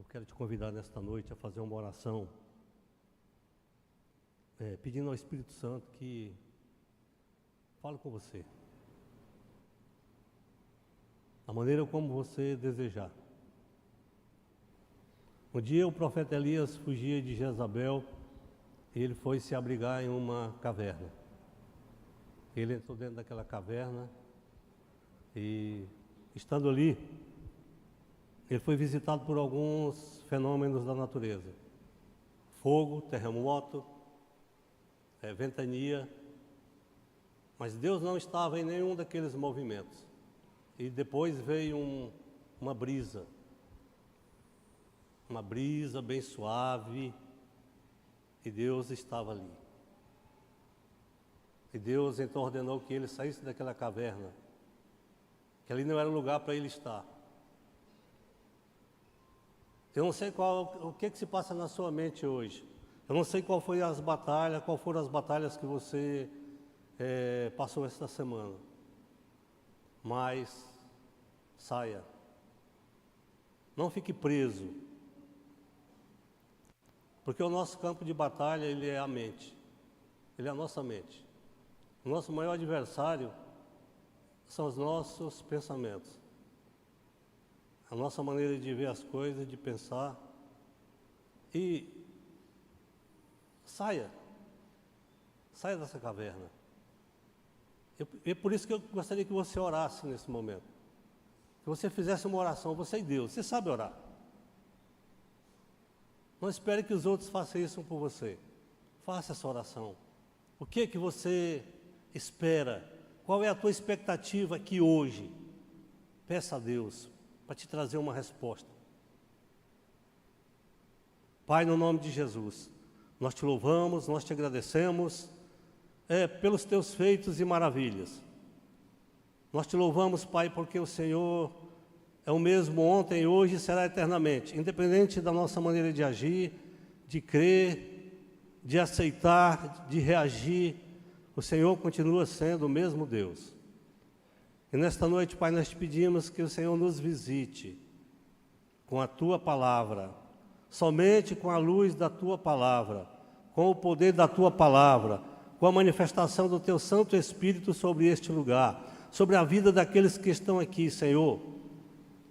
quero te convidar nesta noite a fazer uma oração, pedindo ao Espírito Santo que fale com você, da maneira como você desejar. Um dia o profeta Elias fugia de Jezabel e ele foi se abrigar em uma caverna. Ele entrou dentro daquela caverna e, estando ali, ele foi visitado por alguns fenômenos da natureza. Fogo, terremoto, ventania. Mas Deus não estava em nenhum daqueles movimentos. E depois veio uma brisa bem suave, e Deus estava ali. E Deus então ordenou que ele saísse daquela caverna, que ali não era lugar para ele estar. Eu não sei o que se passa na sua mente hoje. Eu não sei qual foram as batalhas que você passou esta semana. Mas saia. Não fique preso. Porque o nosso campo de batalha, ele é a mente. Ele é a nossa mente. O nosso maior adversário são os nossos pensamentos. A nossa maneira de ver as coisas, de pensar. E saia dessa caverna. É por isso que eu gostaria que você orasse nesse momento. Que você fizesse uma oração, você e Deus. Você sabe orar. Não espere que os outros façam isso por você. Faça essa oração. O que que você espera? Qual é a tua expectativa aqui hoje? Peça a Deus para te trazer uma resposta. Pai, no nome de Jesus, nós te louvamos, nós te agradecemos pelos teus feitos e maravilhas. Nós te louvamos, Pai, porque o Senhor é o mesmo ontem, hoje e será eternamente. Independente da nossa maneira de agir, de crer, de aceitar, de reagir, o Senhor continua sendo o mesmo Deus. E nesta noite, Pai, nós te pedimos que o Senhor nos visite com a Tua Palavra, somente com a luz da Tua Palavra, com o poder da Tua Palavra, com a manifestação do Teu Santo Espírito sobre este lugar, sobre a vida daqueles que estão aqui, Senhor.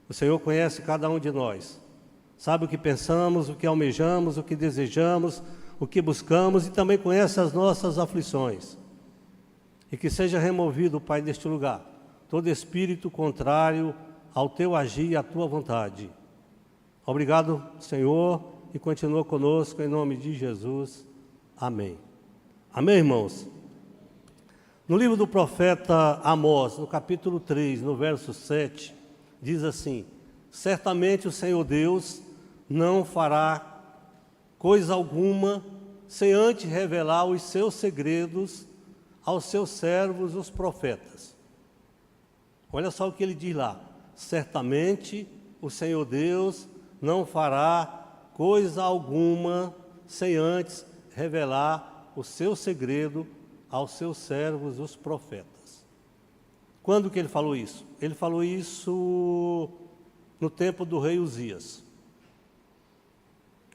O Senhor conhece cada um de nós, sabe o que pensamos, o que almejamos, o que desejamos, o que buscamos e também conhece as nossas aflições. E que seja removido, Pai, deste lugar, todo espírito contrário ao Teu agir e à Tua vontade. Obrigado, Senhor, e continua conosco em nome de Jesus. Amém. Amém, irmãos? No livro do profeta Amós, no capítulo 3, no verso 7, diz assim: certamente o Senhor Deus não fará coisa alguma sem antes revelar os seus segredos aos seus servos, os profetas. Olha só o que ele diz lá: certamente o Senhor Deus não fará coisa alguma sem antes revelar o seu segredo aos seus servos, os profetas. Quando que ele falou isso? Ele falou isso no tempo do rei Uzias.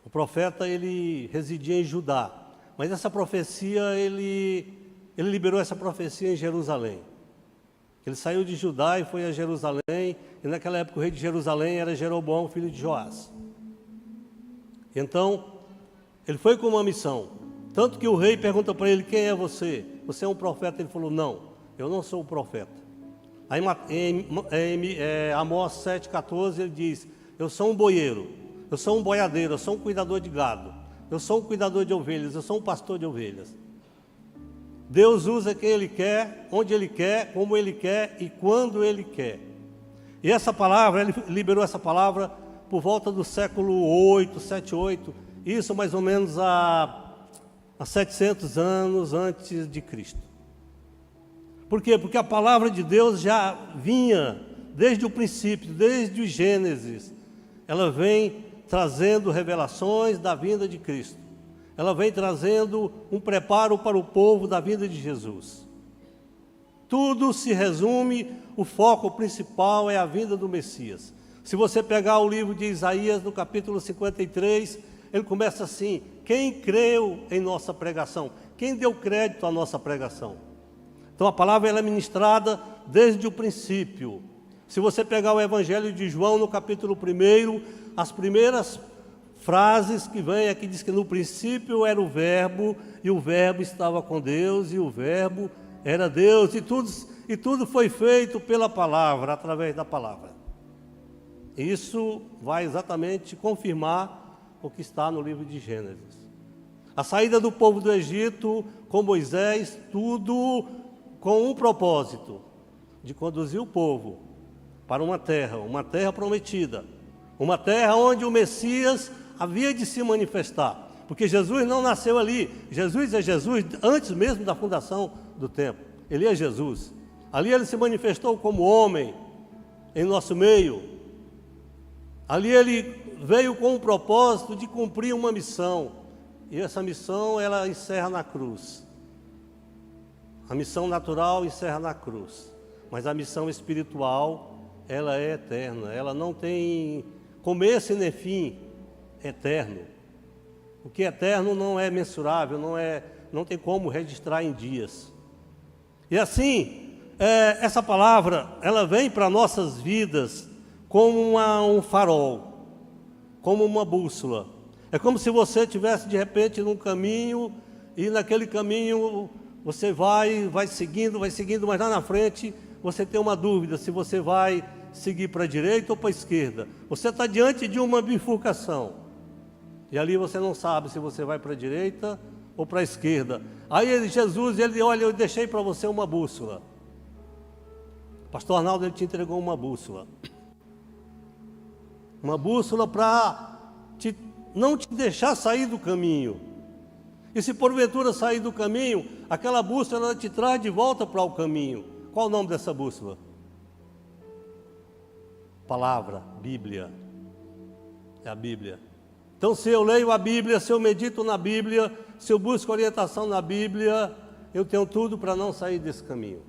O profeta, ele residia em Judá, mas essa profecia, ele liberou essa profecia em Jerusalém. Ele saiu de Judá e foi a Jerusalém, e naquela época o rei de Jerusalém era Jeroboão, filho de Joás. Então, ele foi com uma missão, tanto que o rei pergunta para ele: quem é você? Você é um profeta? Ele falou: não, eu não sou um profeta. Aí em Amós 7,14 ele diz: eu sou um boieiro, eu sou um boiadeiro, eu sou um cuidador de gado, eu sou um cuidador de ovelhas, eu sou um pastor de ovelhas. Deus usa quem Ele quer, onde Ele quer, como Ele quer e quando Ele quer. E essa palavra, Ele liberou essa palavra por volta do século 8, 7, 8, isso mais ou menos há 700 anos antes de Cristo. Por quê? Porque a palavra de Deus já vinha desde o princípio, desde o Gênesis. Ela vem trazendo revelações da vinda de Cristo. Ela vem trazendo um preparo para o povo da vinda de Jesus. Tudo se resume, o foco principal é a vinda do Messias. Se você pegar o livro de Isaías, no capítulo 53, ele começa assim: quem creu em nossa pregação? Quem deu crédito à nossa pregação? Então a palavra ela é ministrada desde o princípio. Se você pegar o Evangelho de João, no capítulo 1, as primeiras frases que vem aqui diz que no princípio era o Verbo, e o Verbo estava com Deus, e o Verbo era Deus, e tudo foi feito pela palavra, através da palavra. Isso vai exatamente confirmar o que está no livro de Gênesis. A saída do povo do Egito com Moisés, tudo com um propósito, de conduzir o povo para uma terra prometida, uma terra onde o Messias havia de se manifestar, porque Jesus não nasceu ali. Jesus é Jesus antes mesmo da fundação do templo. Ele é Jesus. Ali ele se manifestou como homem em nosso meio. Ali ele veio com o propósito de cumprir uma missão, e essa missão ela encerra na cruz. A missão natural encerra na cruz, mas a missão espiritual ela é eterna, ela não tem começo e nem fim, eterno. O que é eterno não é mensurável, não tem como registrar em dias. E assim, essa palavra ela vem para nossas vidas como um farol, como uma bússola. É como se você estivesse de repente num caminho, e naquele caminho você vai seguindo, mas lá na frente você tem uma dúvida se você vai seguir para a direita ou para a esquerda. Você está diante de uma bifurcação, e ali você não sabe se você vai para a direita ou para a esquerda. Aí Jesus, olha, eu deixei para você uma bússola. O pastor Arnaldo, ele te entregou uma bússola. Uma bússola para não te deixar sair do caminho. E se porventura sair do caminho, aquela bússola ela te traz de volta para o caminho. Qual o nome dessa bússola? Palavra, Bíblia. É a Bíblia. Então, se eu leio a Bíblia, se eu medito na Bíblia, se eu busco orientação na Bíblia, eu tenho tudo para não sair desse caminho.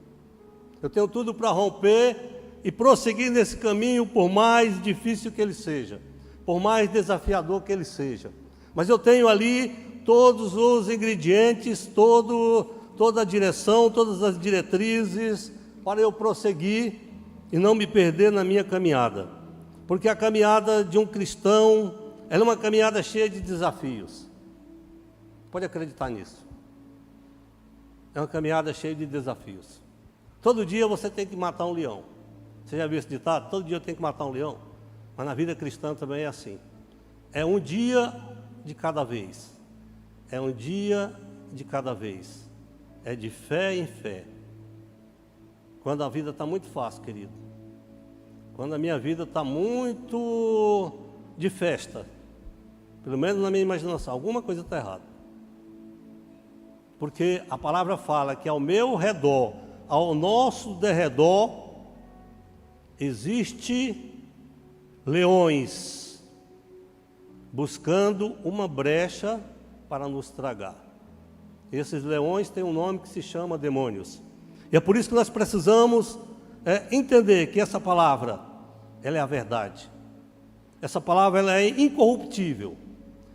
Eu tenho tudo para romper e prosseguir nesse caminho, por mais difícil que ele seja, por mais desafiador que ele seja. Mas eu tenho ali todos os ingredientes, toda a direção, todas as diretrizes para eu prosseguir e não me perder na minha caminhada. Porque a caminhada de um cristão, ela é uma caminhada cheia de desafios. Pode acreditar nisso. É uma caminhada cheia de desafios. Todo dia você tem que matar um leão. Você já viu esse ditado? Todo dia eu tenho que matar um leão. Mas na vida cristã também é assim. É um dia de cada vez. É um dia de cada vez. É de fé em fé. Quando a vida está muito fácil, querido. Quando a minha vida está muito de festa. Pelo menos na minha imaginação. Alguma coisa está errada. Porque a palavra fala que ao meu redor, ao nosso derredor, existe leões buscando uma brecha para nos tragar. Esses leões têm um nome que se chama demônios. E é por isso que nós precisamos entender que essa palavra, ela é a verdade. Essa palavra ela é incorruptível.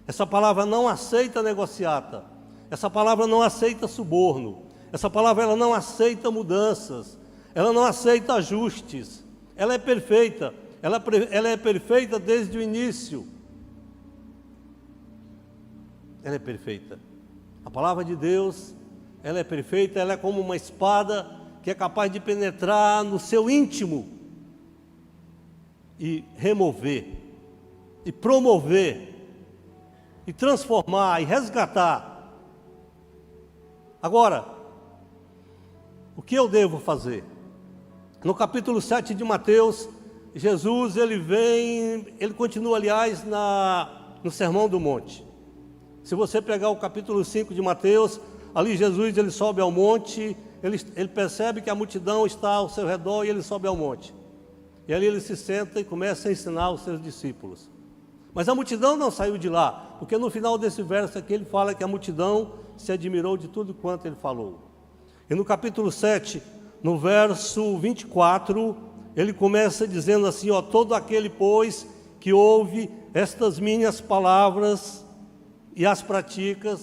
Essa palavra não aceita negociata. Essa palavra não aceita suborno. Essa palavra ela não aceita mudanças. Ela não aceita ajustes. Ela é perfeita. Ela é perfeita desde o início. Ela é perfeita. A palavra de Deus, ela é perfeita. Ela é como uma espada que é capaz de penetrar no seu íntimo e remover, e promover, e transformar, e resgatar. Agora, o que eu devo fazer? No capítulo 7 de Mateus, Jesus, ele continua, aliás, no Sermão do Monte. Se você pegar o capítulo 5 de Mateus, ali Jesus, ele sobe ao monte, ele percebe que a multidão está ao seu redor e ele sobe ao monte. E ali ele se senta e começa a ensinar os seus discípulos. Mas a multidão não saiu de lá, porque no final desse verso aqui ele fala que a multidão se admirou de tudo quanto ele falou. E no capítulo 7, no verso 24, ele começa dizendo assim, ó: todo aquele, pois, que ouve estas minhas palavras e as pratica,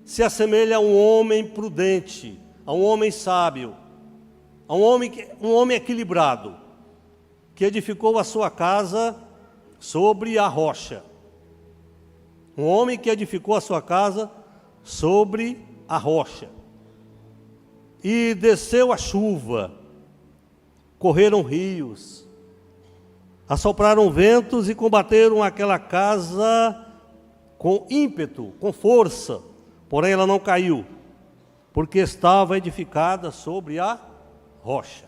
se assemelha a um homem prudente, a um homem sábio, a um homem equilibrado, que edificou a sua casa sobre a rocha. Um homem que edificou a sua casa sobre a rocha. E desceu a chuva, correram rios, assopraram ventos e combateram aquela casa com ímpeto, com força, porém ela não caiu, porque estava edificada sobre a rocha.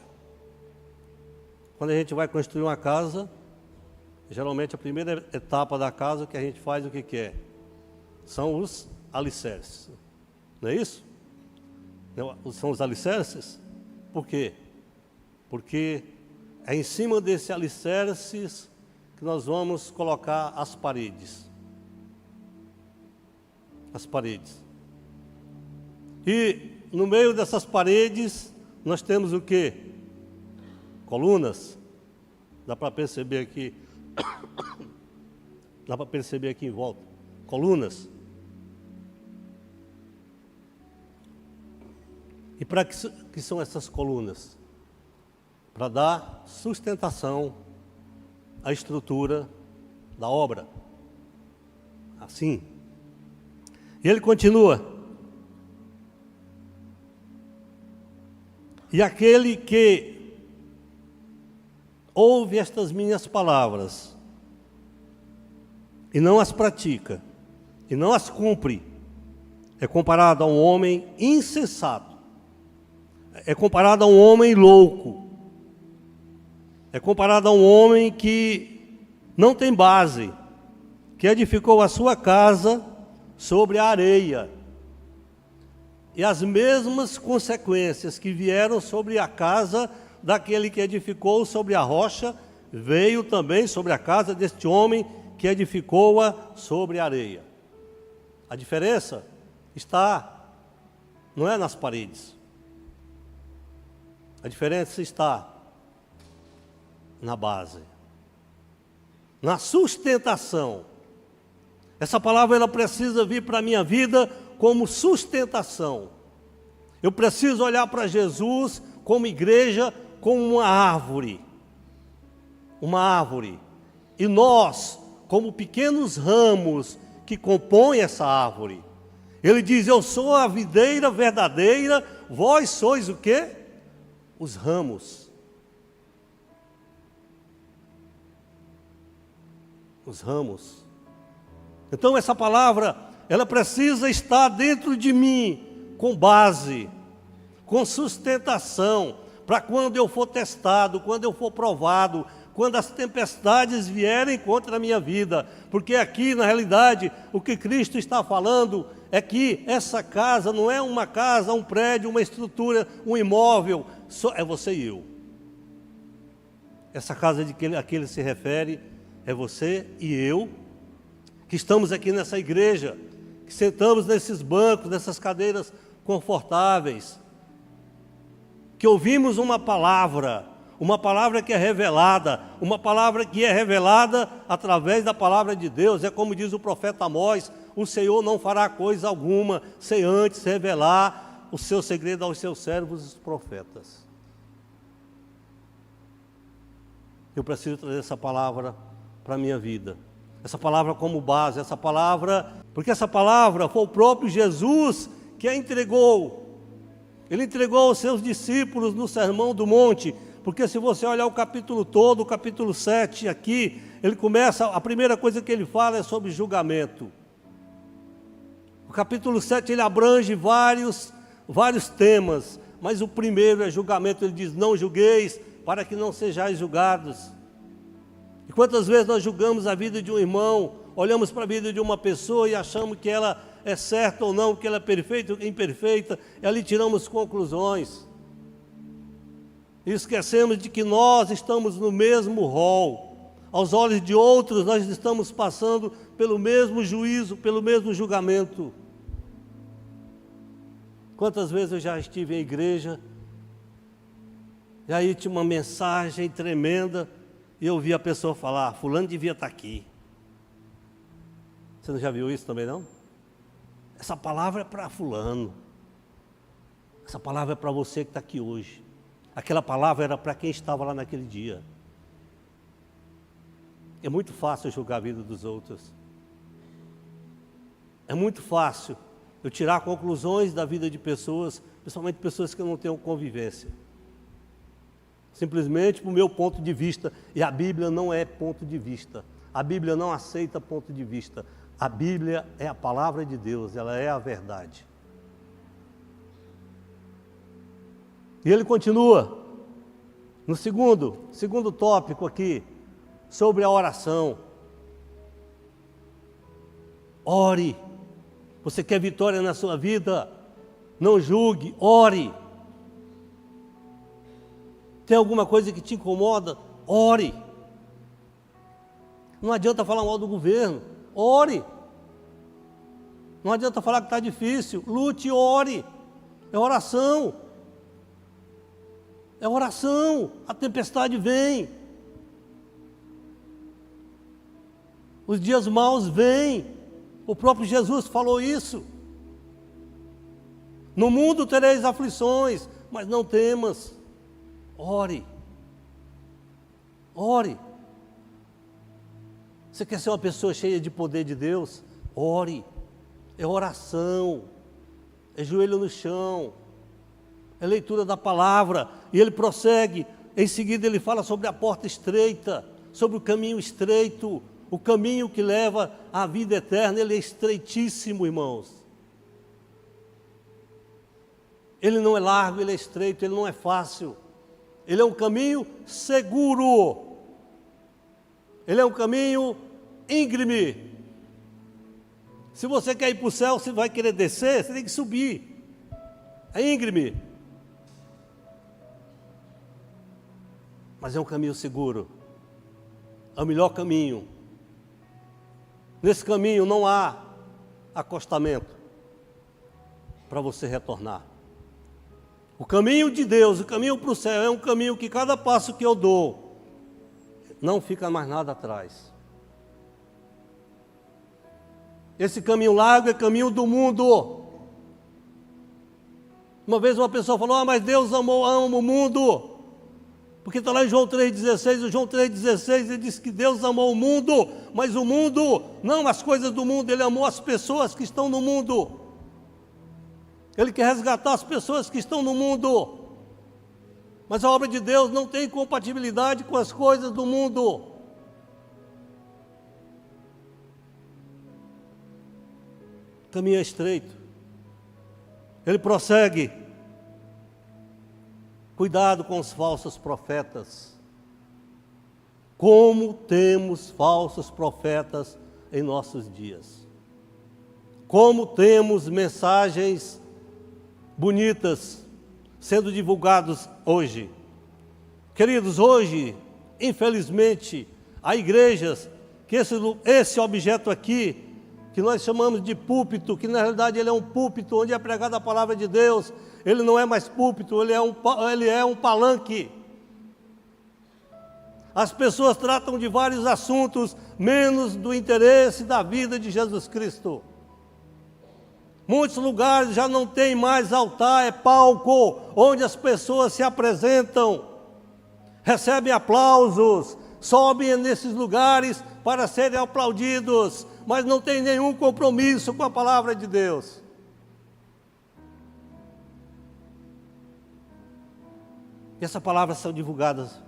Quando a gente vai construir uma casa, geralmente a primeira etapa da casa que a gente faz, o que é? São os alicerces. Não é isso? São os alicerces? Por quê? Porque é em cima desses alicerces que nós vamos colocar as paredes. As paredes. E no meio dessas paredes nós temos o quê? Colunas. Dá para perceber aqui. Dá para perceber aqui em volta. Colunas. E para que são essas colunas? Para dar sustentação à estrutura da obra. Assim. E ele continua. E aquele que ouve estas minhas palavras e não as pratica, e não as cumpre, é comparado a um homem insensato, é comparado a um homem louco, é comparado a um homem que não tem base, que edificou a sua casa sobre a areia. E as mesmas consequências que vieram sobre a casa daquele que edificou sobre a rocha, veio também sobre a casa deste homem que edificou-a sobre a areia. A diferença não é nas paredes. A diferença está na base, na sustentação. Essa palavra ela precisa vir para a minha vida como sustentação. Eu preciso olhar para Jesus como igreja, como uma árvore. Uma árvore. E nós, como pequenos ramos que compõem essa árvore. Ele diz: eu sou a videira verdadeira, vós sois o quê? Os ramos. Os ramos. Então essa palavra, ela precisa estar dentro de mim, com base, com sustentação, para quando eu for testado, quando eu for provado, quando as tempestades vierem contra a minha vida. Porque aqui, na realidade, o que Cristo está falando é que essa casa não é uma casa, um prédio, uma estrutura, um imóvel, só é você e eu. Essa casa a que ele se refere é você e eu, que estamos aqui nessa igreja, que sentamos nesses bancos, nessas cadeiras confortáveis, que ouvimos uma palavra que é revelada, uma palavra que é revelada através da palavra de Deus. É como diz o profeta Amós: o Senhor não fará coisa alguma sem antes revelar o seu segredo aos seus servos, os profetas. Eu preciso trazer essa palavra para a minha vida. Essa palavra como base, essa palavra, porque essa palavra foi o próprio Jesus que a entregou. Ele entregou aos seus discípulos no Sermão do Monte, porque se você olhar o capítulo todo, o capítulo 7 aqui, ele começa, a primeira coisa que ele fala é sobre julgamento. O capítulo 7 ele abrange vários temas, mas o primeiro é julgamento. Ele diz: não julgueis, para que não sejais julgados. E quantas vezes nós julgamos a vida de um irmão, olhamos para a vida de uma pessoa e achamos que ela é certa ou não, que ela é perfeita ou imperfeita, e ali tiramos conclusões. E esquecemos de que nós estamos no mesmo rol. Aos olhos de outros, nós estamos passando pelo mesmo juízo, pelo mesmo julgamento. Quantas vezes eu já estive em igreja E aí tinha uma mensagem tremenda, e eu vi a pessoa falar, fulano devia estar aqui. Você não já viu isso também, não? Essa palavra é para fulano. Essa palavra é para você que está aqui hoje. Aquela palavra era para quem estava lá naquele dia. É muito fácil julgar a vida dos outros. É muito fácil eu tirar conclusões da vida de pessoas, principalmente pessoas que eu não tenho convivência. Simplesmente para o meu ponto de vista, e a Bíblia não é ponto de vista. A Bíblia não aceita ponto de vista. A Bíblia é a palavra de Deus, ela é a verdade. E ele continua, no segundo tópico aqui, sobre a oração. Ore. Você quer vitória na sua vida? Não julgue, ore. Tem alguma coisa que te incomoda? Ore. Não adianta falar mal do governo, ore. Não adianta falar que está difícil, lute e ore. É oração. É oração. A tempestade vem. Os dias maus vêm. O próprio Jesus falou isso. No mundo tereis aflições, mas não temas. Ore. Ore. Você quer ser uma pessoa cheia de poder de Deus? Ore. É oração. É joelho no chão. É leitura da palavra. E ele prossegue. Em seguida ele fala sobre a porta estreita, sobre o caminho estreito. O caminho que leva à vida eterna, ele é estreitíssimo, irmãos. Ele não é largo, ele é estreito, ele não é fácil. Ele é um caminho seguro. Ele é um caminho íngreme. Se você quer ir para o céu, você vai querer descer, você tem que subir. É íngreme. Mas é um caminho seguro. É o melhor caminho. Nesse caminho não há acostamento para você retornar. O caminho de Deus, o caminho para o céu, é um caminho que cada passo que eu dou, não fica mais nada atrás. Esse caminho largo é caminho do mundo. Uma vez uma pessoa falou, mas Deus ama o mundo. Porque está lá em João 3,16, o João 3,16, ele diz que Deus amou o mundo, mas o mundo, não as coisas do mundo, ele amou as pessoas que estão no mundo. Ele quer resgatar as pessoas que estão no mundo. Mas a obra de Deus não tem compatibilidade com as coisas do mundo. O caminho é estreito. Ele prossegue. Cuidado com os falsos profetas. Como temos falsos profetas em nossos dias. Como temos mensagens bonitas sendo divulgadas hoje. Queridos, hoje, infelizmente, há igrejas que esse objeto aqui, que nós chamamos de púlpito, que na realidade ele é um púlpito onde é pregada a palavra de Deus, ele não é mais púlpito, ele é um palanque. As pessoas tratam de vários assuntos, menos do interesse da vida de Jesus Cristo. Muitos lugares já não tem mais altar, é palco, onde as pessoas se apresentam, recebem aplausos, sobem nesses lugares para serem aplaudidos, mas não tem nenhum compromisso com a palavra de Deus. E essas palavras são divulgadas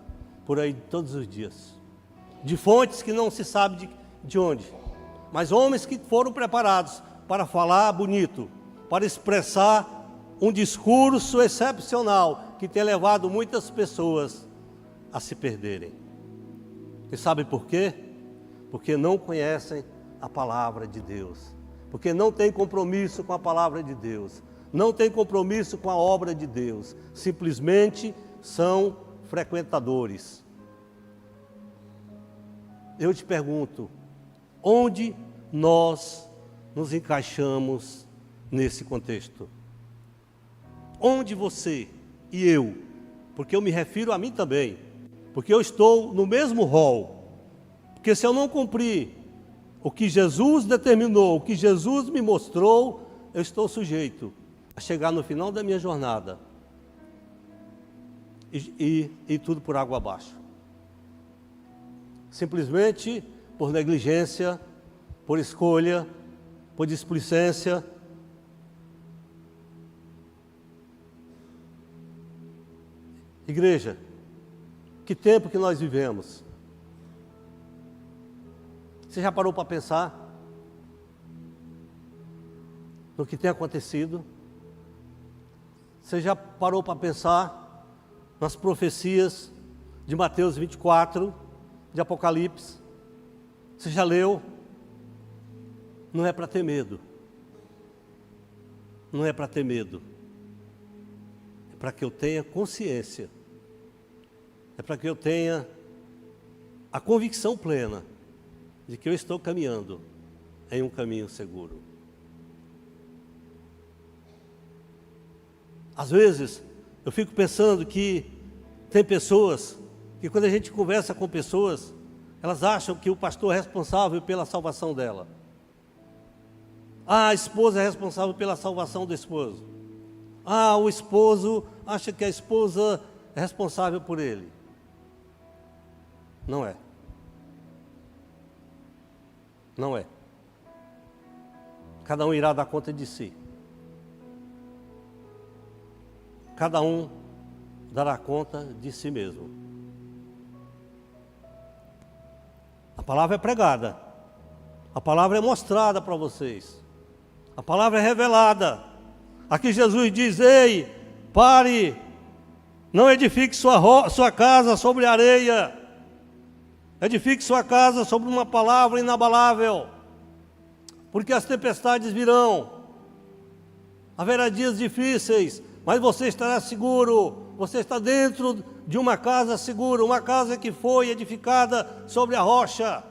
por aí todos os dias, de fontes que não se sabe de onde, mas homens que foram preparados para falar bonito, para expressar um discurso excepcional que tem levado muitas pessoas a se perderem. E sabe por quê? Porque não conhecem a palavra de Deus, porque não tem compromisso com a palavra de Deus, não tem compromisso com a obra de Deus, simplesmente são frequentadores. Eu te pergunto, onde nós nos encaixamos nesse contexto? Onde você e eu porque eu me refiro a mim também, porque eu estou no mesmo rol. Porque se eu não cumprir o que Jesus determinou, o que Jesus me mostrou, eu estou sujeito a chegar no final da minha jornada e tudo por água abaixo. Simplesmente por negligência, por escolha, por displicência. Igreja, que tempo que nós vivemos? Você já parou para pensar no que tem acontecido? Você já parou para pensar nas profecias de Mateus 24, de Apocalipse? Você já leu? Não é para ter medo. Não é para ter medo. É para que eu tenha consciência. É para que eu tenha a convicção plena de que eu estou caminhando em um caminho seguro. Às vezes, eu fico pensando que tem pessoas que quando a gente conversa com pessoas, elas acham que o pastor é responsável pela salvação dela. A esposa é responsável pela salvação do esposo. O esposo acha que a esposa é responsável por ele. Não é. Não é. Cada um irá dar conta de si. Cada um dará conta de si mesmo. A palavra é pregada. A palavra é mostrada para vocês. A palavra é revelada. Aqui Jesus diz: ei, pare, não edifique sua casa sobre areia. Edifique sua casa sobre uma palavra inabalável, porque as tempestades virão, haverá dias difíceis, mas você estará seguro, você está dentro de uma casa segura, uma casa que foi edificada sobre a rocha,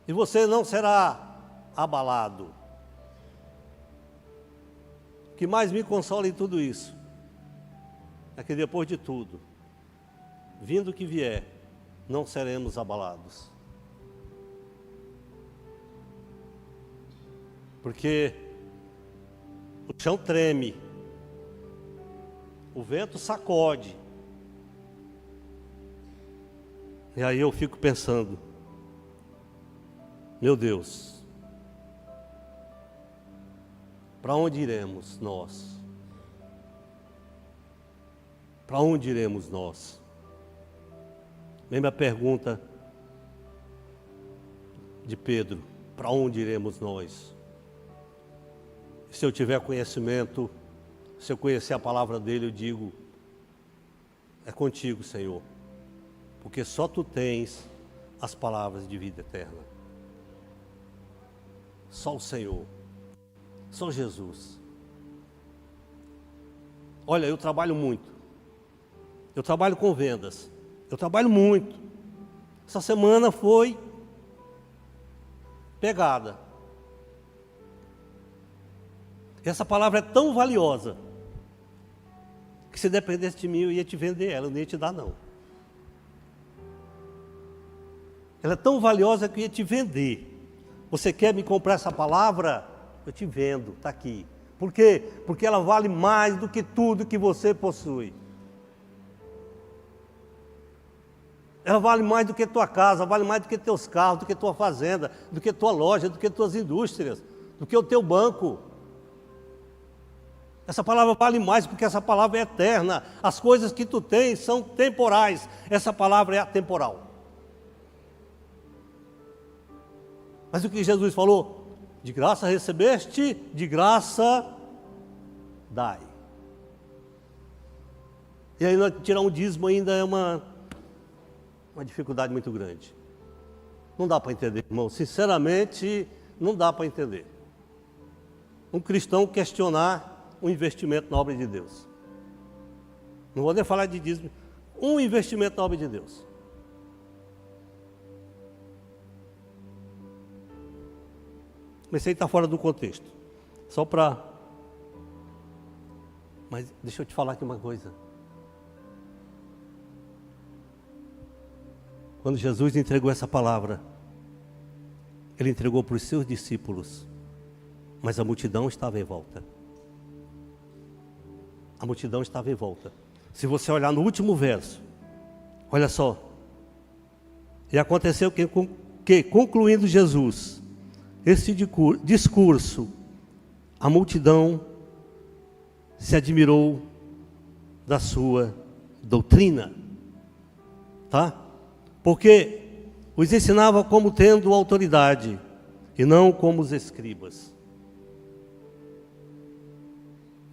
e você não será abalado. O que mais me consola em tudo isso é que depois de tudo, vindo o que vier, não seremos abalados. Porque o chão treme, o vento sacode. E aí eu fico pensando, meu Deus, para onde iremos nós? Para onde iremos nós? Lembra a pergunta de Pedro: para onde iremos nós? Se eu tiver conhecimento, se eu conhecer a palavra dele, eu digo: é contigo, Senhor, porque só tu tens as palavras de vida eterna. Só o Senhor, só Jesus. Olha, eu trabalho muito, eu trabalho com vendas. Eu trabalho muito. Essa semana foi pegada. Essa palavra é tão valiosa que se dependesse de mim eu ia te vender ela, eu não ia te dar não. Ela é tão valiosa que eu ia te vender. Você quer me comprar essa palavra? Eu te vendo, está aqui. Por quê? Porque ela vale mais do que tudo que você possui. Ela vale mais do que tua casa, vale mais do que teus carros, do que tua fazenda, do que tua loja, do que tuas indústrias, do que o teu banco. Essa palavra vale mais porque essa palavra é eterna. As coisas que tu tens são temporais. Essa palavra é atemporal. Mas o que Jesus falou? De graça recebeste, de graça dai. E aí tirar um dízimo ainda é uma dificuldade muito grande. Não dá para entender, irmão. Sinceramente, não dá para entender. Um cristão questionar um investimento na obra de Deus. Não vou nem falar de dízimo. Um investimento na obra de Deus. Mas isso aí está fora do contexto. Só para... Mas deixa eu te falar aqui uma coisa. Quando Jesus entregou essa palavra, Ele entregou para os seus discípulos, mas a multidão estava em volta. A multidão estava em volta. Se você olhar no último verso, olha só. E aconteceu que concluindo Jesus esse discurso, a multidão se admirou da sua doutrina, tá? Porque os ensinava como tendo autoridade e não como os escribas.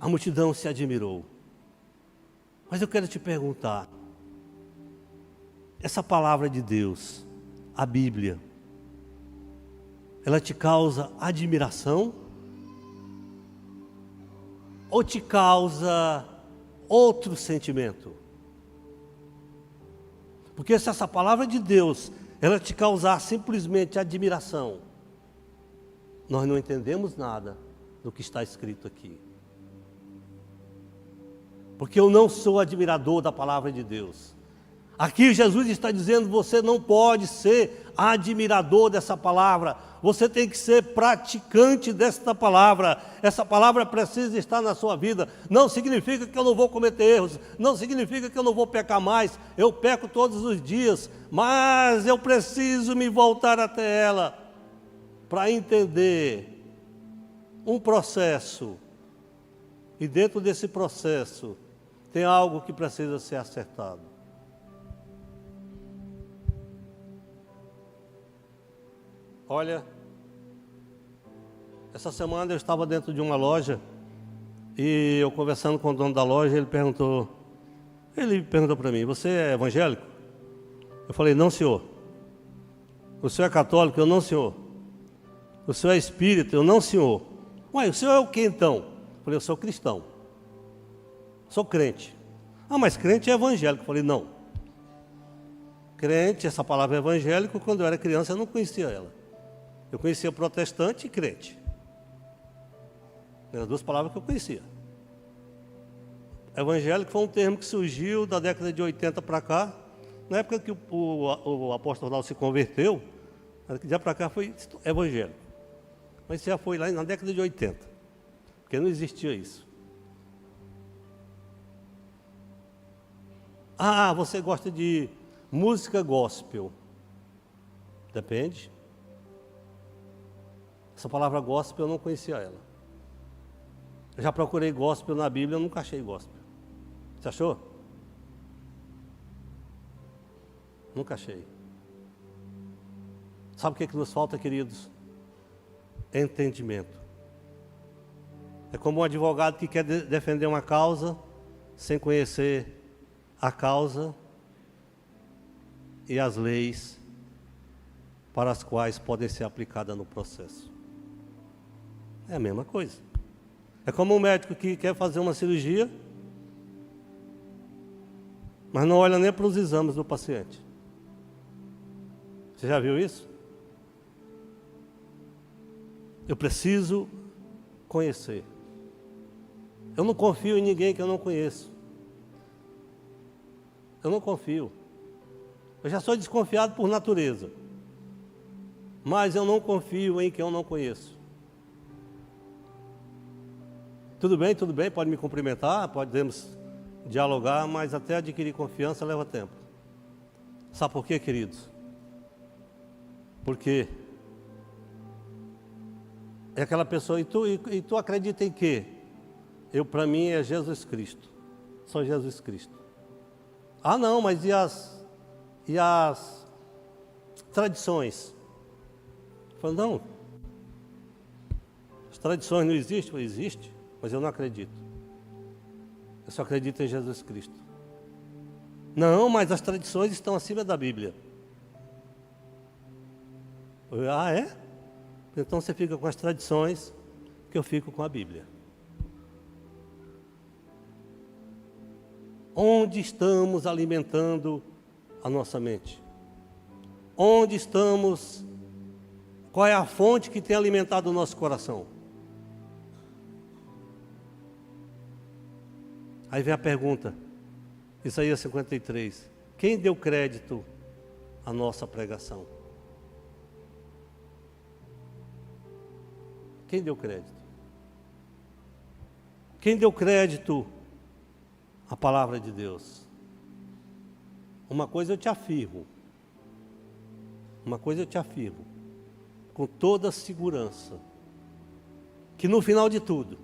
A multidão se admirou. Mas eu quero te perguntar, essa palavra de Deus, a Bíblia, ela te causa admiração? Ou te causa outro sentimento? Porque se essa palavra de Deus, ela te causar simplesmente admiração, nós não entendemos nada do que está escrito aqui. Porque eu não sou admirador da palavra de Deus. Aqui Jesus está dizendo, você não pode ser admirador dessa palavra, você tem que ser praticante desta palavra. Essa palavra precisa estar na sua vida. Não significa que eu não vou cometer erros, não significa que eu não vou pecar mais. Eu peco todos os dias, mas eu preciso me voltar até ela para entender um processo. E dentro desse processo tem algo que precisa ser acertado. Olha, essa semana eu estava dentro de uma loja e eu conversando com o dono da loja, ele perguntou para mim, você é evangélico? Eu falei, não, senhor. O senhor é católico? Eu, não, senhor. O senhor é espírita? Eu, não, senhor. Ué, o senhor é o que então? Eu falei, eu sou cristão. Sou crente. Ah, mas crente é evangélico. Eu falei, não. Crente, essa palavra evangélico, quando eu era criança eu não conhecia ela. Eu conhecia protestante e crente. Eram duas palavras que eu conhecia. Evangélico foi um termo que surgiu da década de 80 para cá. Na época que o apóstolo Ronaldo se converteu, de lá para cá foi evangélico. Mas já foi lá na década de 80. Porque não existia isso. Ah, você gosta de música gospel. Depende. Essa palavra gospel eu não conhecia ela. Eu já procurei gospel na Bíblia, eu nunca achei gospel. Você achou? Nunca achei. Sabe o que nos falta, queridos? Entendimento. É como um advogado que quer defender uma causa sem conhecer a causa e as leis para as quais podem ser aplicadas no processo. É a mesma coisa. É como um médico que quer fazer uma cirurgia, mas não olha nem para os exames do paciente. Você já viu isso? Eu preciso conhecer. Eu não confio em ninguém que eu não conheço. Eu não confio. Eu já sou desconfiado por natureza. Mas eu não confio em quem eu não conheço. Tudo bem, pode me cumprimentar, podemos dialogar, mas até adquirir confiança leva tempo. Sabe por quê, queridos? Porque é aquela pessoa, e tu acredita em quê? Para mim é Jesus Cristo. Só Jesus Cristo. Ah, não, mas e as tradições? Eu falo, não. As tradições não existem? Existe, mas eu não acredito. Eu só acredito em Jesus Cristo. Não, mas as tradições estão acima da Bíblia. Ah, é? Então você fica com as tradições, que eu fico com a Bíblia. Onde estamos alimentando a nossa mente? Onde estamos? Qual é a fonte que tem alimentado o nosso coração? Aí vem a pergunta, Isaías 53. Quem deu crédito a nossa pregação? Quem deu crédito? Quem deu crédito à palavra de Deus? Uma coisa eu te afirmo, com toda segurança, que no final de tudo,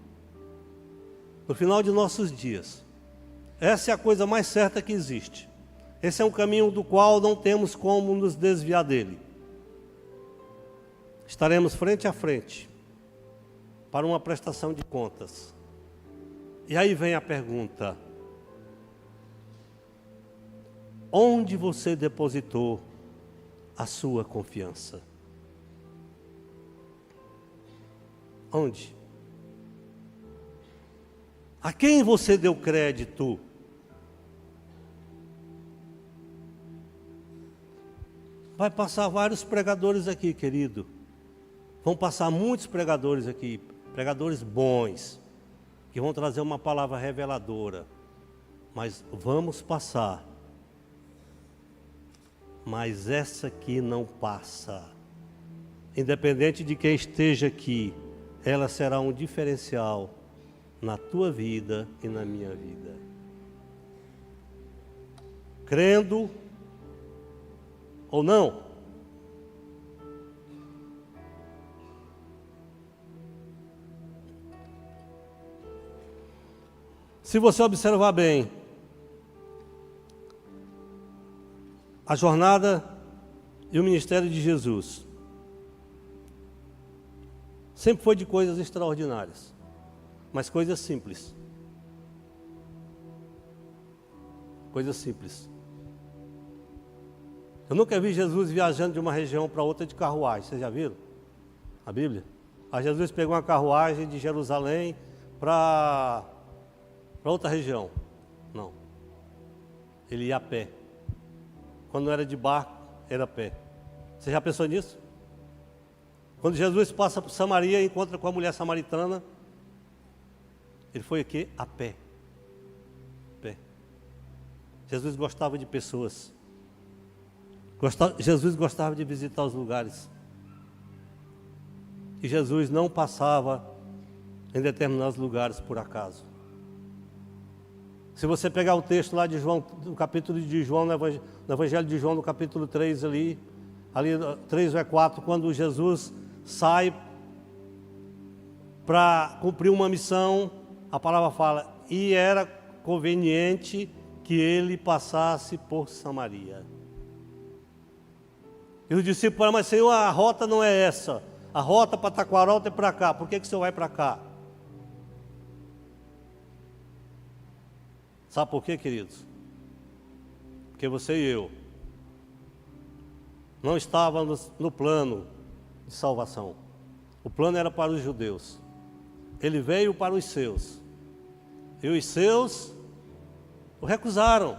no final de nossos dias, essa é a coisa mais certa que existe. Esse é um caminho do qual não temos como nos desviar dele. Estaremos frente a frente para uma prestação de contas. E aí vem a pergunta: onde você depositou a sua confiança? Onde? A quem você deu crédito? Vai passar vários pregadores aqui, querido. Vão passar muitos pregadores aqui, pregadores bons, que vão trazer uma palavra reveladora. Mas vamos passar. Mas essa aqui não passa. Independente de quem esteja aqui, ela será um diferencial na tua vida e na minha vida. Crendo ou não? Se você observar bem, a jornada e o ministério de Jesus sempre foi de coisas extraordinárias, mas coisas simples. Coisas simples. Eu nunca vi Jesus viajando de uma região para outra de carruagem. Vocês já viram a Bíblia? Aí Jesus pegou uma carruagem de Jerusalém para outra região. Não. Ele ia a pé. Quando não era de barco, era a pé. Você já pensou nisso? Quando Jesus passa por Samaria e encontra com a mulher samaritana, ele foi aqui a pé. Pé. Jesus gostava de pessoas. Jesus gostava de visitar os lugares. E Jesus não passava em determinados lugares por acaso. Se você pegar o texto lá de João, no capítulo de João, no Evangelho de João, no capítulo 3 ali 3 ou 4, quando Jesus sai para cumprir uma missão, a palavra fala, e era conveniente que ele passasse por Samaria. E os discípulos falaram, mas Senhor, a rota não é essa. A rota para Taquaral é para cá. Por que o Senhor vai para cá? Sabe por quê, queridos? Porque você e eu não estávamos no plano de salvação. O plano era para os judeus. Ele veio para os seus. E os seus o recusaram.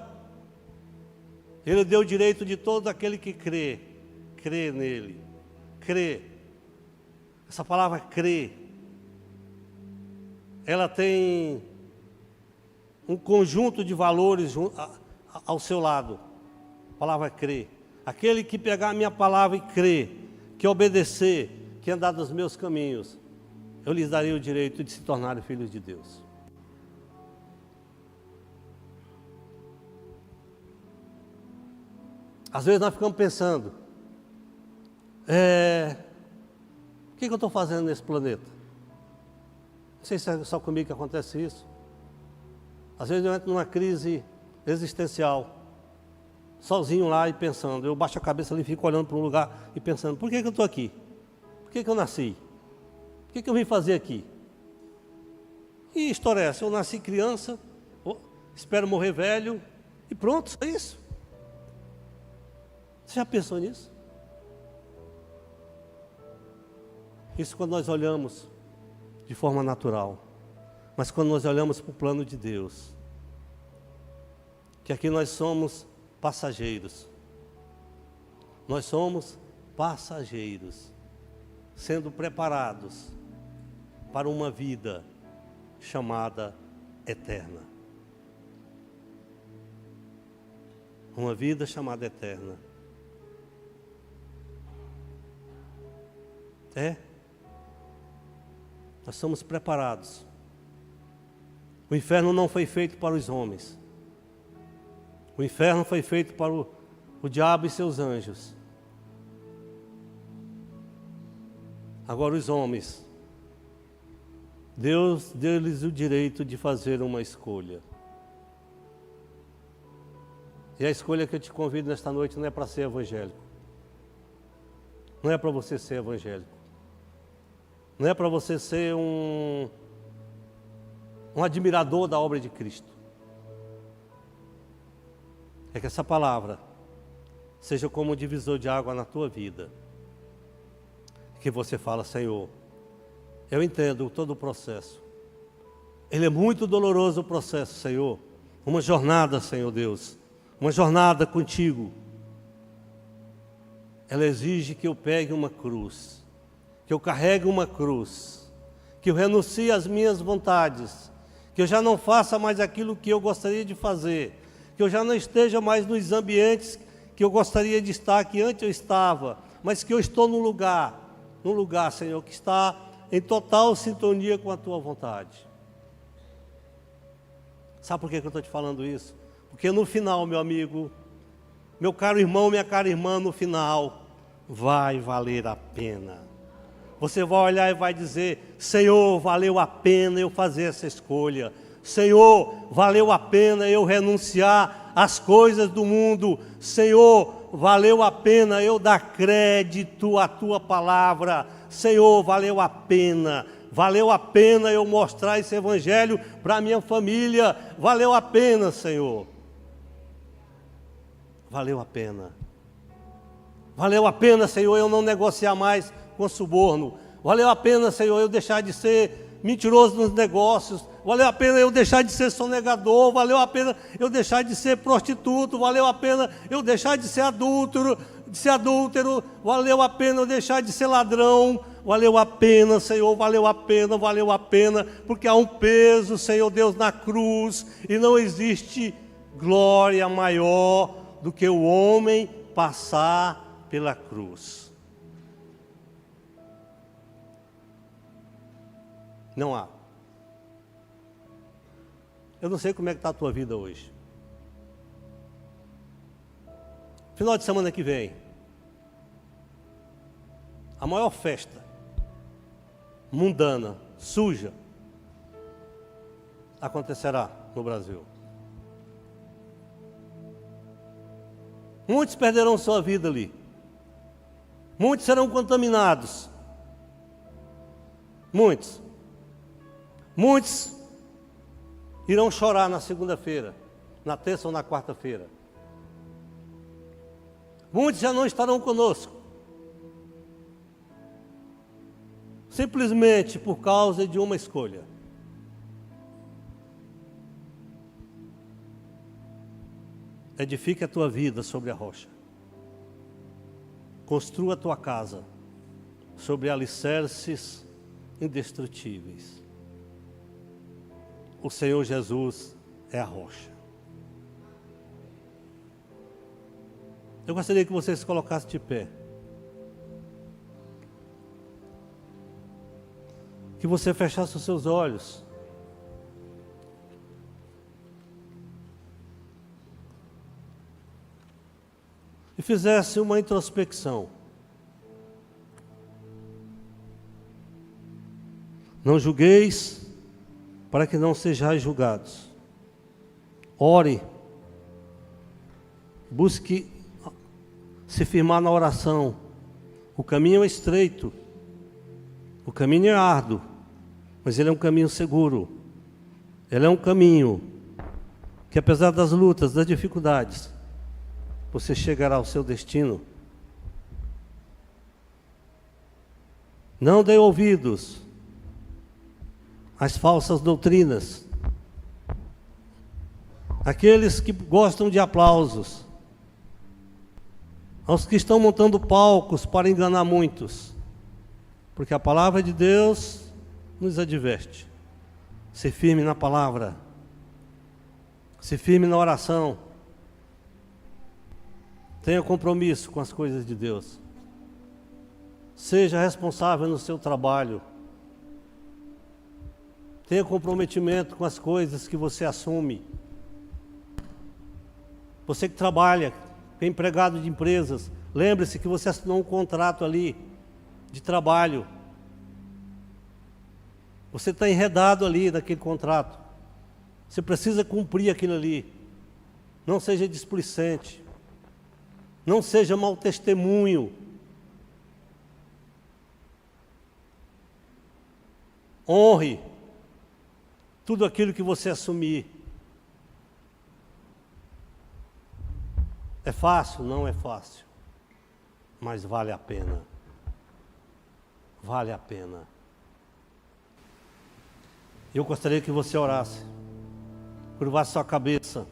Ele deu o direito de todo aquele que crê nele. Crê. Essa palavra crê, ela tem um conjunto de valores ao seu lado. A palavra crê. Aquele que pegar a minha palavra e crer, que obedecer, que andar nos meus caminhos, eu lhes darei o direito de se tornarem filhos de Deus. Às vezes nós ficamos pensando, o que eu estou fazendo nesse planeta? Não sei se é só comigo que acontece isso. Às vezes eu entro numa crise existencial, sozinho lá e pensando. Eu baixo a cabeça ali e fico olhando para um lugar e pensando, por que eu estou aqui? Por que eu nasci? O que eu vim fazer aqui? E história é essa? Eu nasci criança, espero morrer velho e pronto, só isso. Você já pensou nisso? Isso quando nós olhamos de forma natural. Mas quando nós olhamos para o plano de Deus, que aqui nós somos passageiros. Nós somos passageiros, sendo preparados para uma vida chamada eterna. Uma vida chamada eterna. É. Nós somos preparados. O inferno não foi feito para os homens. O inferno foi feito para o diabo e seus anjos. Agora os homens, Deus deu-lhes o direito de fazer uma escolha. E a escolha que eu te convido nesta noite não é para ser evangélico. Não é para você ser evangélico. Não é para você ser um admirador da obra de Cristo. É que essa palavra seja como um divisor de água na tua vida. Que você fala: Senhor, eu entendo todo o processo. Ele é muito doloroso o processo, Senhor. Uma jornada, Senhor Deus. Uma jornada contigo. Ela exige que eu pegue uma cruz. Que eu carregue uma cruz. Que eu renuncie às minhas vontades. Que eu já não faça mais aquilo que eu gostaria de fazer. Que eu já não esteja mais nos ambientes que eu gostaria de estar, que antes eu estava. Mas que eu estou num lugar, Senhor, que está em total sintonia com a tua vontade. Sabe por que eu estou te falando isso? Porque no final, meu amigo, meu caro irmão, minha cara irmã, no final, vai valer a pena. Você vai olhar e vai dizer: Senhor, valeu a pena eu fazer essa escolha. Senhor, valeu a pena eu renunciar às coisas do mundo. Senhor, valeu a pena eu dar crédito à tua palavra. Senhor, valeu a pena eu mostrar esse evangelho para a minha família. Valeu a pena, Senhor. Valeu a pena. Valeu a pena, Senhor, eu não negociar mais com suborno. Valeu a pena, Senhor, eu deixar de ser mentiroso nos negócios. Valeu a pena eu deixar de ser sonegador. Valeu a pena eu deixar de ser prostituto. Valeu a pena eu deixar de ser adúltero. Valeu a pena eu deixar de ser ladrão. Valeu a pena, Senhor, valeu a pena, porque há um peso, Senhor Deus, na cruz, e não existe glória maior do que o homem passar pela cruz. Não há. Eu não sei como é que está a tua vida hoje. Final de semana que vem, a maior festa mundana, suja, acontecerá no Brasil. Muitos perderão sua vida ali. Muitos serão contaminados. Muitos irão chorar na segunda-feira, na terça ou na quarta-feira. Muitos já não estarão conosco. Simplesmente por causa de uma escolha. Edifique a tua vida sobre a rocha. Construa a tua casa sobre alicerces indestrutíveis. O Senhor Jesus é a rocha. Eu gostaria que você se colocasse de pé. Que você fechasse os seus olhos. E fizesse uma introspecção. Não julgueis, para que não sejais julgados. Ore. Busque se firmar na oração. O caminho é estreito. O caminho é árduo. Mas ele é um caminho seguro. Ele é um caminho que, apesar das lutas, das dificuldades, você chegará ao seu destino. Não dê ouvidos às falsas doutrinas. Aqueles que gostam de aplausos. Aos que estão montando palcos para enganar muitos. Porque a palavra de Deus nos adverte. Se firme na palavra. Se firme na oração. Tenha compromisso com as coisas de Deus. Seja responsável no seu trabalho. Tenha comprometimento com as coisas que você assume. Você que trabalha, que é empregado de empresas, lembre-se que você assinou um contrato ali de trabalho. Você está enredado ali naquele contrato. Você precisa cumprir aquilo ali. Não seja displicente. Não seja mau testemunho. Honre tudo aquilo que você assumir. É fácil? Não é fácil. Mas vale a pena. Vale a pena. Eu gostaria que você orasse. Curvasse sua cabeça.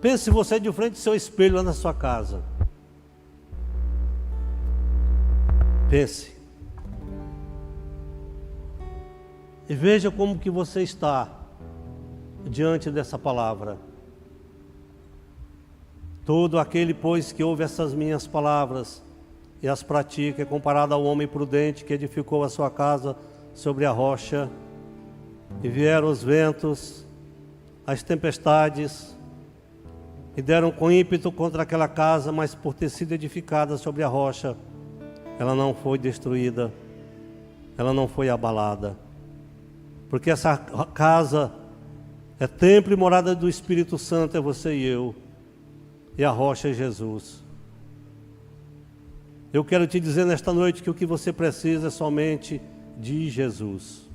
Pense você de frente ao seu espelho lá na sua casa. Pense. E veja como que você está diante dessa palavra. Todo aquele, pois, que ouve essas minhas palavras e as pratica é comparado ao homem prudente que edificou a sua casa sobre a rocha, e vieram os ventos, as tempestades, e deram com ímpeto contra aquela casa, mas por ter sido edificada sobre a rocha, ela não foi destruída, ela não foi abalada. Porque essa casa é templo e morada do Espírito Santo, é você e eu. E a rocha é Jesus. Eu quero te dizer nesta noite que o que você precisa é somente de Jesus.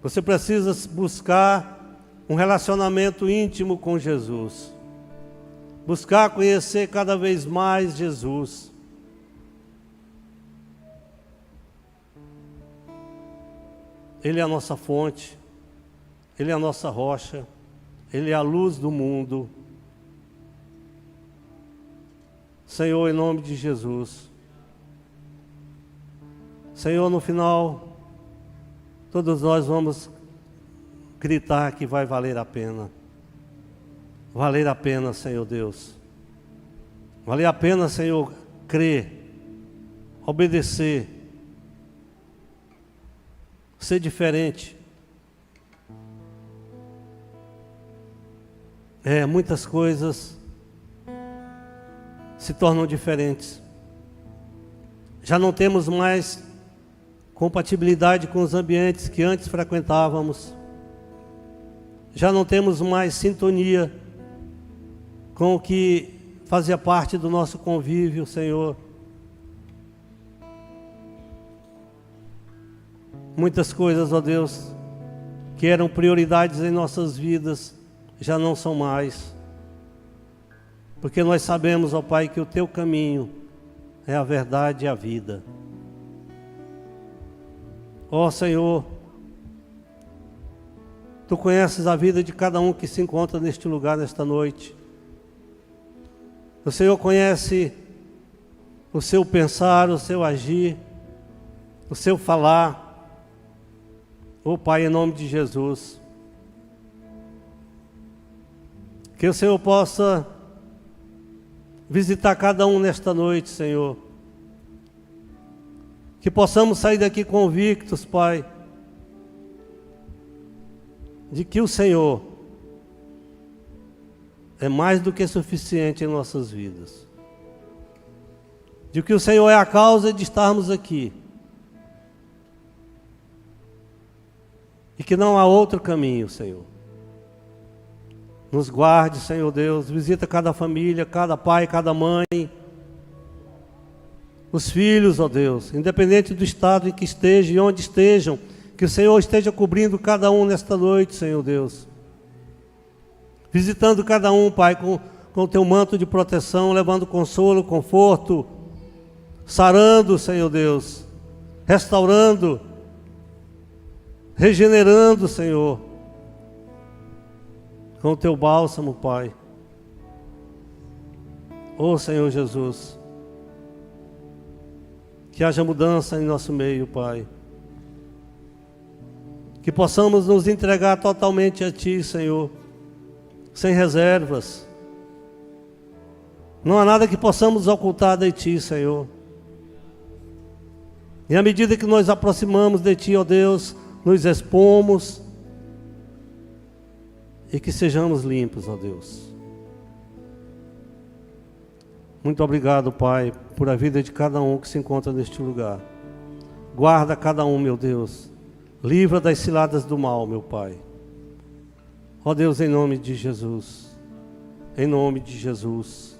Você precisa buscar um relacionamento íntimo com Jesus. Buscar conhecer cada vez mais Jesus. Ele é a nossa fonte, Ele é a nossa rocha, Ele é a luz do mundo. Senhor, em nome de Jesus. Senhor, no final, todos nós vamos gritar que vai valer a pena. Valer a pena, Senhor Deus. Valer a pena, Senhor, crer, obedecer, ser diferente. Muitas coisas se tornam diferentes. Já não temos mais compatibilidade com os ambientes que antes frequentávamos. Já não temos mais sintonia com o que fazia parte do nosso convívio, Senhor. Muitas coisas, ó Deus, que eram prioridades em nossas vidas, já não são mais. Porque nós sabemos, ó Pai, que o Teu caminho é a verdade e a vida. Ó Senhor, Tu conheces a vida de cada um que se encontra neste lugar, nesta noite. O Senhor conhece o seu pensar, o seu agir, o seu falar. Ó Pai, em nome de Jesus, que o Senhor possa visitar cada um nesta noite, Senhor. Que possamos sair daqui convictos, Pai, de que o Senhor é mais do que suficiente em nossas vidas. De que o Senhor é a causa de estarmos aqui. E que não há outro caminho, Senhor. Nos guarde, Senhor Deus, visita cada família, cada pai, cada mãe, os filhos, ó Deus, independente do estado em que estejam e onde estejam, que o Senhor esteja cobrindo cada um nesta noite, Senhor Deus. Visitando cada um, Pai, com o Teu manto de proteção, levando consolo, conforto, sarando, Senhor Deus, restaurando, regenerando, Senhor, com o Teu bálsamo, Pai. Ó Senhor Jesus, que haja mudança em nosso meio, Pai. Que possamos nos entregar totalmente a Ti, Senhor, sem reservas. Não há nada que possamos ocultar de Ti, Senhor. E à medida que nós aproximamos de Ti, ó Deus, nos expomos e que sejamos limpos, ó Deus. Muito obrigado, Pai, por a vida de cada um que se encontra neste lugar. Guarda cada um, meu Deus. Livra das ciladas do mal, meu Pai. Ó Deus, em nome de Jesus. Em nome de Jesus.